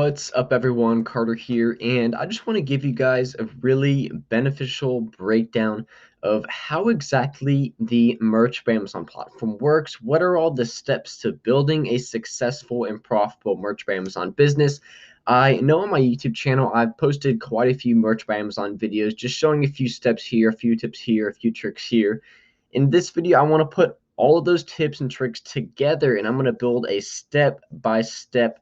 What's up, everyone? Carter here, and I just want to give you guys a really beneficial breakdown of how exactly the Merch by Amazon platform works. What are all the steps to building a successful and profitable Merch by Amazon business? I know on my YouTube channel I've posted quite a few Merch by Amazon videos, just showing a few steps here, a few tips here, a few tricks here. In this video, I want to put all of those tips and tricks together, and I'm going to build a step-by-step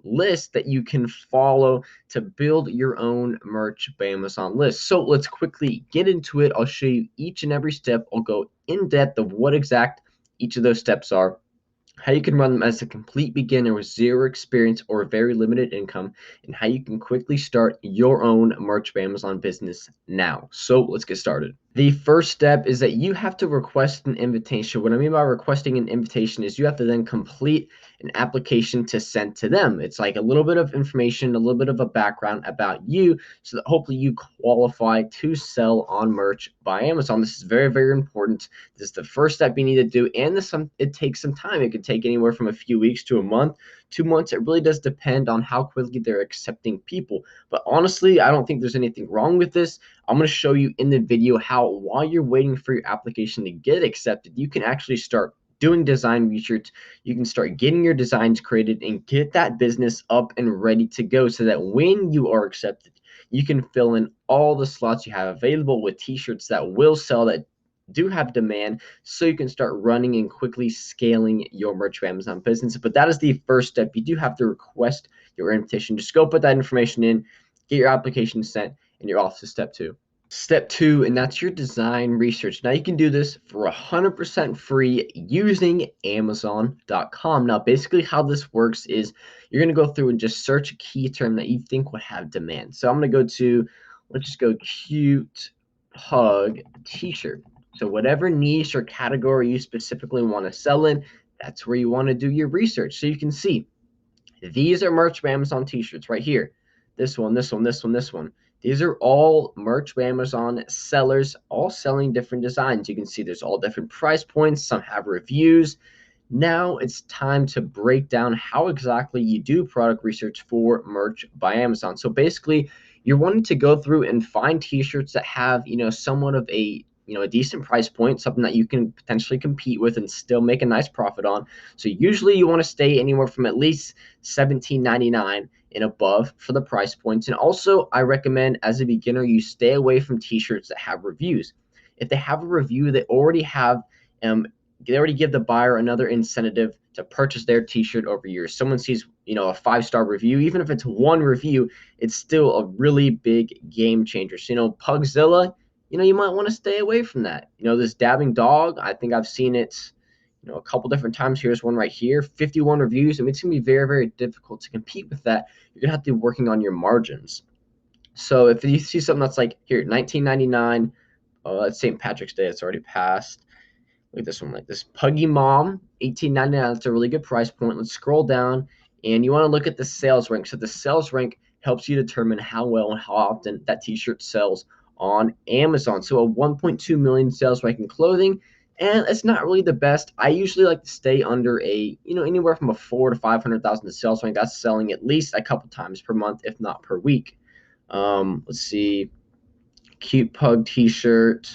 list that you can follow to build your own Merch by Amazon list. So let's quickly get into it. I'll show you each and every step. I'll go in depth of what exact each of those steps are, how you can run them as a complete beginner with zero experience or very limited income, and how you can quickly start your own Merch by Amazon business now. So let's get started. The first step is that you have to request an invitation. What I mean by requesting an invitation is you have to then complete an application to send to them. It's like a little bit of information, a little bit of a background about you, so that hopefully you qualify to sell on Merch by Amazon. This is very, very important. This is the first step you need to do, and it takes some time. It could take anywhere from a few weeks to a month, 2 months. It really does depend on how quickly they're accepting people. But honestly, I don't think there's anything wrong with this. I'm going to show you in the video how, while you're waiting for your application to get accepted, you can actually start doing design research. You can start getting your designs created and get that business up and ready to go, so that when you are accepted, you can fill in all the slots you have available with t-shirts that will sell, that do have demand, so you can start running and quickly scaling your Merch by Amazon business. But that is the first step. You do have to request your invitation. Just go put that information in, get your application sent, and you're off to step two. Step two, and that's your design research. Now you can do this for 100% free using Amazon.com. Now, basically how this works is you're going to go through and just search a key term that you think would have demand. So I'm going to go to, let's just go cute pug t-shirt. So whatever niche or category you specifically want to sell in, that's where you want to do your research. So you can see these are Merch by Amazon t-shirts right here. This one, this one, this one, this one. These are all Merch by Amazon sellers, all selling different designs. You can see there's all different price points. Some have reviews. Now it's time to break down how exactly you do product research for Merch by Amazon. So basically, you're wanting to go through and find t-shirts that have, somewhat of a decent price point, something that you can potentially compete with and still make a nice profit on. So usually you want to stay anywhere from at least $17.99 and above for the price points. And also, I recommend as a beginner, you stay away from t-shirts that have reviews. If they have a review, they already give the buyer another incentive to purchase their t-shirt over yours. Someone sees, a 5-star review, even if it's one review, it's still a really big game changer. So, Pugzilla, you might want to stay away from that. This dabbing dog, I think I've seen it, a couple different times. Here's one right here, 51 reviews. I mean, it's going to be very, very difficult to compete with that. You're going to have to be working on your margins. So if you see something that's like here, 19.99, oh, that's St. Patrick's Day. It's already passed. Look at this one, like this Puggy Mom, 18.99. That's a really good price point. Let's scroll down, and you want to look at the sales rank. So the sales rank helps you determine how well and how often that t-shirt sells on Amazon. So a 1.2 million sales rank in clothing, and it's not really the best. I usually like to stay under anywhere from a 4 to 500,000 sales rank. That's selling at least a couple times per month, if not per week. Let's see, cute pug t-shirt.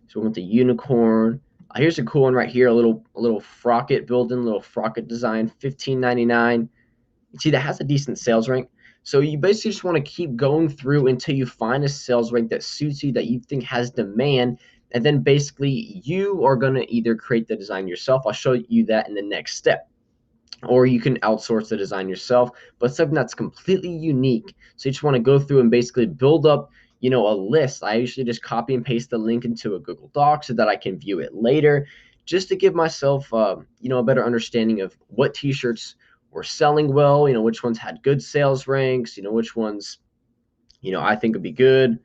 So we want the unicorn. Here's a cool one right here, a little frocket building, little frocket design, $15.99. You see that has a decent sales rank. So you basically just want to keep going through until you find a sales rank that suits you, that you think has demand, and then basically you are going to either create the design yourself. I'll show you that in the next step. Or you can outsource the design yourself, but something that's completely unique. So you just want to go through and basically build up a list. I usually just copy and paste the link into a Google Doc so that I can view it later, just to give myself a better understanding of what t-shirts were selling well, which ones had good sales ranks, which ones I think would be good.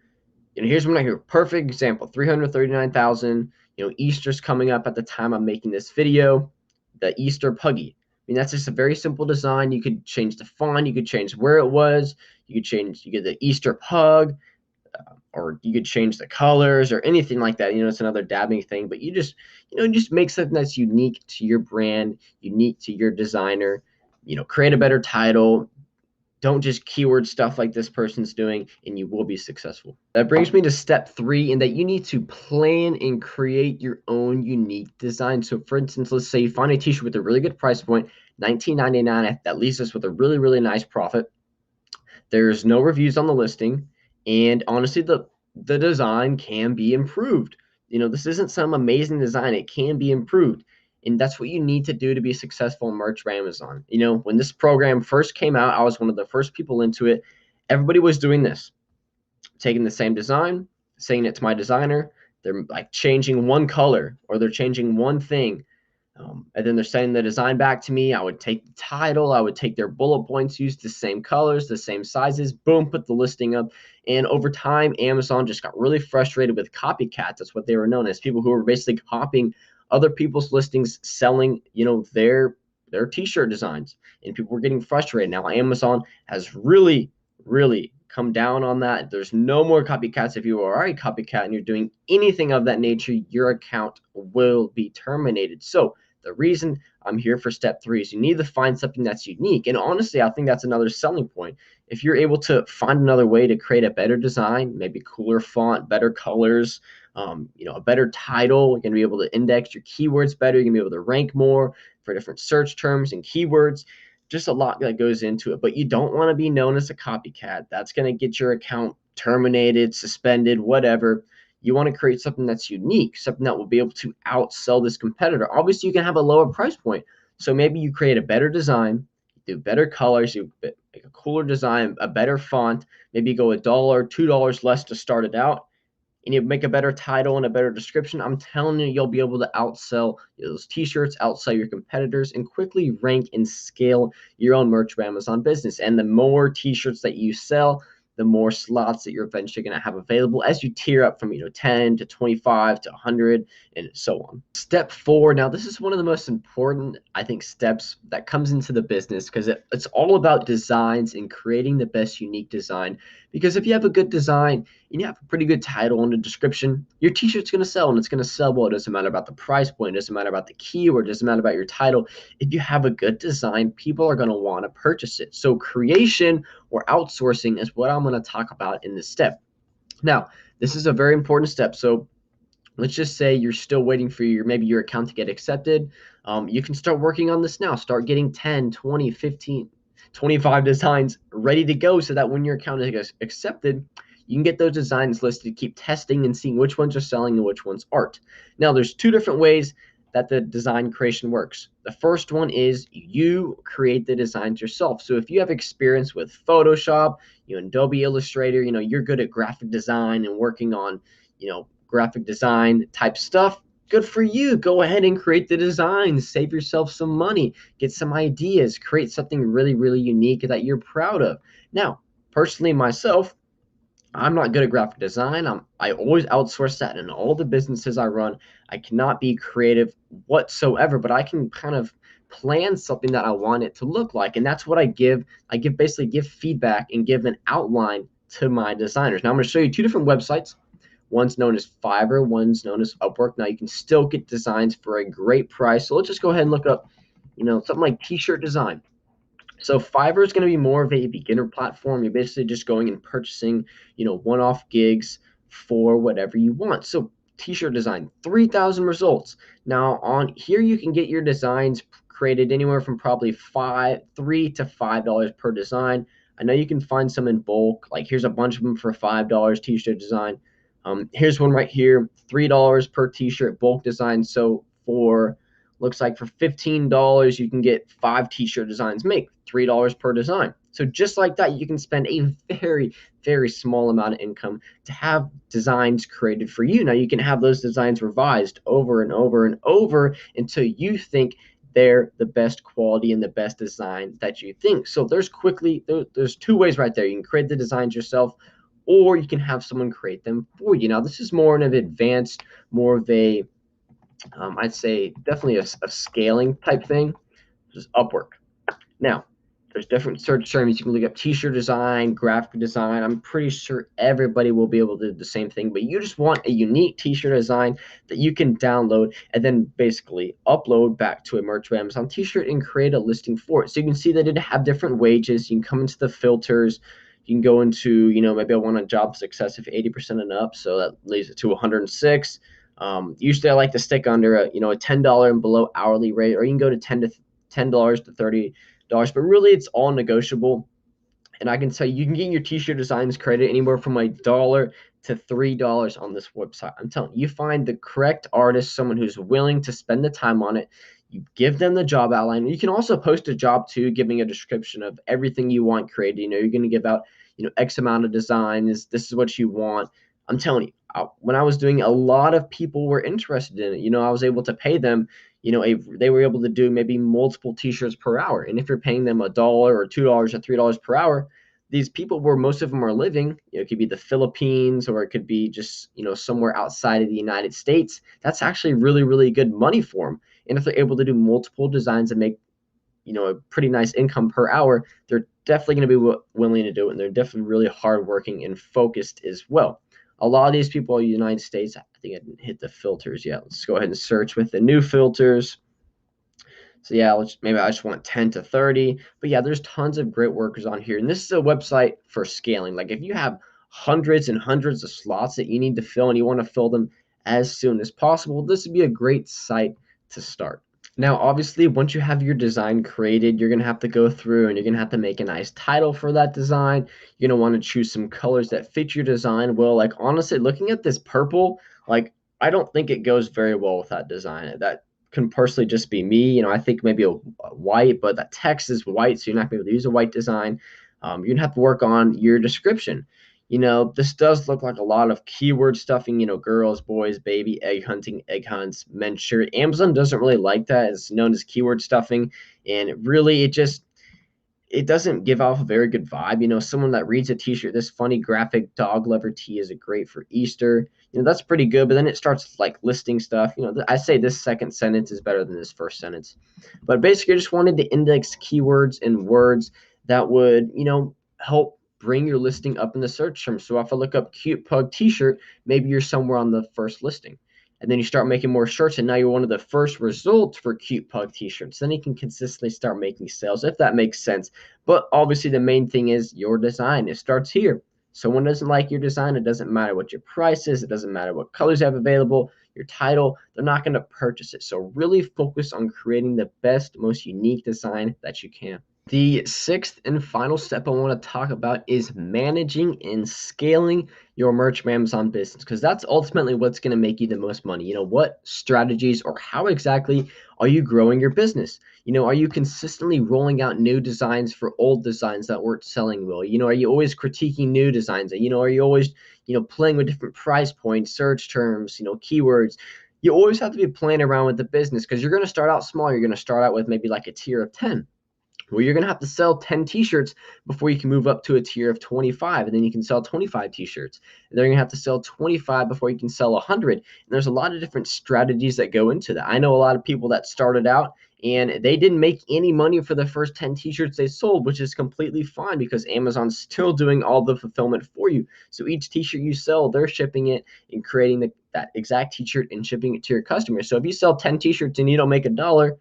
Here's one right here, perfect example, 339,000. Easter's coming up at the time I'm making this video, the Easter Puggy. I mean, that's just a very simple design. You could change the font, you could change where it was, you get the Easter Pug, or you could change the colors or anything like that. It's another dabbing thing, but you just make something that's unique to your brand, unique to your designer. Create a better title, Don't just keyword stuff like this person's doing, and you will be successful. That brings me to step 3, in that you need to plan and create your own unique design. So for instance, let's say you find a t-shirt with a really good price point, $19.99, that leaves us with a really, really nice profit. There's no reviews on the listing, and honestly, the design can be improved. This isn't some amazing design; it can be improved, and that's what you need to do to be successful in merch for Amazon. When this program first came out, I was one of the first people into it. Everybody was doing this, taking the same design, saying it to my designer. They're like changing one color or they're changing one thing, and then they're sending the design back to me. I would take the title, I would take their bullet points, use the same colors, the same sizes, boom, put the listing up. And over time, Amazon just got really frustrated with copycats. That's what they were known as, people who were basically copying other people's listings, selling, their t-shirt designs. And people were getting frustrated. Now Amazon has really, really come down on that. There's no more copycats. If you are already copycat and you're doing anything of that nature, your account will be terminated. So the reason I'm here for step 3 is you need to find something that's unique. And honestly, I think that's another selling point. If you're able to find another way to create a better design, maybe cooler font, better colors, a better title, you're going to be able to index your keywords better. You're going to be able to rank more for different search terms and keywords. Just a lot that goes into it. But you don't want to be known as a copycat. That's going to get your account terminated, suspended, whatever. You want to create something that's unique, something that will be able to outsell this competitor. Obviously, you can have a lower price point. So maybe you create a better design, do better colors, you make a cooler design, a better font, maybe go $1, $2 less to start it out, and you make a better title and a better description. I'm telling you, you'll be able to outsell those t-shirts, outsell your competitors, and quickly rank and scale your own merch for Amazon business. And the more t-shirts that you sell, the more slots that you're eventually going to have available as you tier up from 10 to 25 to 100 and so on. Step 4, now this is one of the most important, I think, steps that comes into the business, because it's all about designs and creating the best unique design. Because if you have a good design and you have a pretty good title and a description, your t-shirt's going to sell, and it's going to sell well. It doesn't matter about the price point, it doesn't matter about the keyword, it doesn't matter about your title. If you have a good design, people are going to want to purchase it. So creation or outsourcing is what I'm going to talk about in this step. Now, this is a very important step. So let's just say you're still waiting for maybe your account to get accepted. You can start working on this now. Start getting 10, 20, 15, 25 designs ready to go, so that when your account is accepted, you can get those designs listed, keep testing and seeing which ones are selling and which ones aren't. Now, there's 2 different ways that the design creation works. The first one is you create the designs yourself. So if you have experience with Photoshop, Adobe Illustrator, you're good at graphic design and working on, graphic design type stuff, good for you. Go ahead and create the designs, save yourself some money, get some ideas, create something really, really unique that you're proud of. Now, personally, myself, I'm not good at graphic design. I always outsource that in all the businesses I run. I cannot be creative whatsoever, but I can kind of plan something that I want it to look like. And that's what I give. Basically give feedback and give an outline to my designers. Now I'm going to show you 2 different websites. One's known as Fiverr, one's known as Upwork. Now you can still get designs for a great price. So let's just go ahead and look up, something like t-shirt design. So Fiverr is going to be more of a beginner platform. You're basically just going and purchasing, one-off gigs for whatever you want. So t-shirt design, 3,000 results. Now on here, you can get your designs created anywhere from probably $3 to $5 per design. I know you can find some in bulk. Like here's a bunch of them for $5 t-shirt design. Here's one right here, $3 per t-shirt bulk design. So looks like for $15 you can get 5 t-shirt designs, make $3 per design. So just like that, you can spend a very, very small amount of income to have designs created for you. Now you can have those designs revised over and over and over until you think they're the best quality and the best design that you think. So there's 2 ways right there. You can create the designs yourself, or you can have someone create them for you. Now this is more of an advanced, more of a I'd say definitely a scaling type thing, just Upwork. Now, There's different search terms. You can look up t-shirt design, graphic design. I'm pretty sure everybody will be able to do the same thing, but you just want a unique t-shirt design that you can download and then basically upload back to a Merch by Amazon t-shirt and create a listing for it. So you can see that it have different wages. You can come into the filters. You can go into, maybe I want a job success of 80% and up, so that leaves it to 106. Usually I like to stick under a $10 and below hourly rate, or you can go to $10 to $30, but really it's all negotiable. And I can tell you can get your t-shirt designs created anywhere from $1 to $3 on this website. I'm telling you, you find the correct artist, someone who's willing to spend the time on it. You give them the job outline. You can also post a job too, giving a description of everything you want created. You're going to give out, X amount of designs. This is what you want. I'm telling you, when I was doing, a lot of people were interested in it. I was able to pay them, they were able to do maybe multiple t-shirts per hour. And if you're paying them $1 or $2 or $3 per hour, these people, where most of them are living, it could be the Philippines, or it could be just, somewhere outside of the United States. That's actually really, really good money for them. And if they're able to do multiple designs and make, a pretty nice income per hour, they're definitely going to be willing to do it. And they're definitely really hardworking and focused as well. A lot of these people in the United States, I think I didn't hit the filters yet. Let's go ahead and search with the new filters. So yeah, maybe I just want 10 to 30. But yeah, there's tons of great workers on here. And this is a website for scaling. Like if you have hundreds and hundreds of slots that you need to fill and you want to fill them as soon as possible, this would be a great site to start. Now, obviously, once you have your design created, you're going to have to go through and you're going to have to make a nice title for that design. You're going to want to choose some colors that fit your design well. Like, honestly, looking at this purple, like, I don't think it goes very well with that design. That can personally just be me. I think maybe a white, but that text is white, so you're not going to be able to use a white design. You're going to have to work on your description. This does look like a lot of keyword stuffing, girls, boys, baby, egg hunting, egg hunts, men's shirt. Amazon doesn't really like that. It's known as keyword stuffing. And really, it doesn't give off a very good vibe. Someone that reads a t-shirt, this funny graphic dog lover tee is a great for Easter. That's pretty good. But then it starts like listing stuff. I say this second sentence is better than this first sentence. But basically, I just wanted to index keywords and words that would, help bring your listing up in the search term. So if I look up cute pug t-shirt, maybe you're somewhere on the first listing. And then you start making more shirts, and now you're one of the first results for cute pug t-shirts. Then you can consistently start making sales, if that makes sense. But obviously the main thing is your design. It starts here. Someone doesn't like your design, it doesn't matter what your price is, it doesn't matter what colors you have available, your title, they're not going to purchase it. So really focus on creating the best, most unique design that you can. The sixth and final step I want to talk about is managing and scaling your Merch by Amazon business, because that's ultimately what's going to make you the most money. What strategies or how exactly are you growing your business? Are you consistently rolling out new designs for old designs that weren't selling well? Are you always critiquing new designs? Are you always, playing with different price points, search terms, keywords? You always have to be playing around with the business, because you're going to start out small. You're going to start out with maybe like a tier of 10. Well, you're going to have to sell 10 t-shirts before you can move up to a tier of 25, and then you can sell 25 t-shirts. And then you're going to have to sell 25 before you can sell 100. And there's a lot of different strategies that go into that. I know a lot of people that started out and they didn't make any money for the first 10 t-shirts they sold, which is completely fine because Amazon's still doing all the fulfillment for you. So each t-shirt you sell, they're shipping it and creating that exact t-shirt and shipping it to your customers. So if you sell 10 t-shirts and you don't make $1,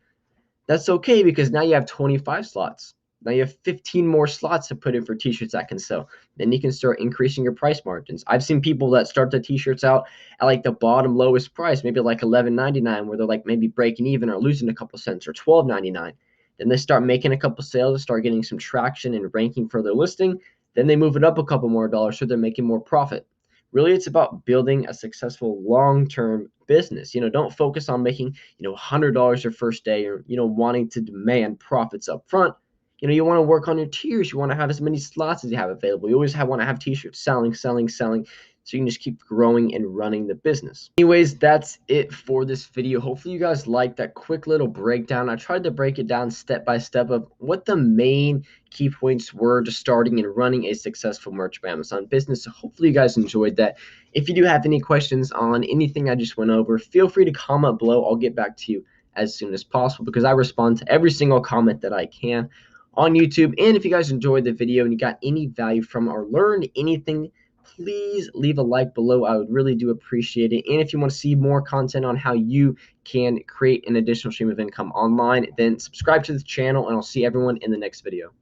that's okay, because now you have 25 slots. Now you have 15 more slots to put in for t-shirts that can sell. Then you can start increasing your price margins. I've seen people that start the t-shirts out at like the bottom lowest price, maybe like $11.99, where they're like maybe breaking even or losing a couple cents, or $12.99. Then they start making a couple sales, start getting some traction and ranking for their listing. Then they move it up a couple more dollars, so they're making more profit. Really, it's about building a successful long-term business. Don't focus on making, $100 your first day, or, wanting to demand profits up front. You want to work on your tiers. You want to have as many slots as you have available. You always want to have t-shirts selling, so you can just keep growing and running the business. Anyways, that's it for this video. Hopefully you guys liked that quick little breakdown. I tried to break it down step by step of what the main key points were to starting and running a successful Merch by Amazon business. So hopefully you guys enjoyed that. If you do have any questions on anything I just went over, feel free to comment below. I'll get back to you as soon as possible, because I respond to every single comment that I can on YouTube. And if you guys enjoyed the video and you got any value from or learned anything, please leave a like below. I would really do appreciate it. And if you want to see more content on how you can create an additional stream of income online, then subscribe to the channel, and I'll see everyone in the next video.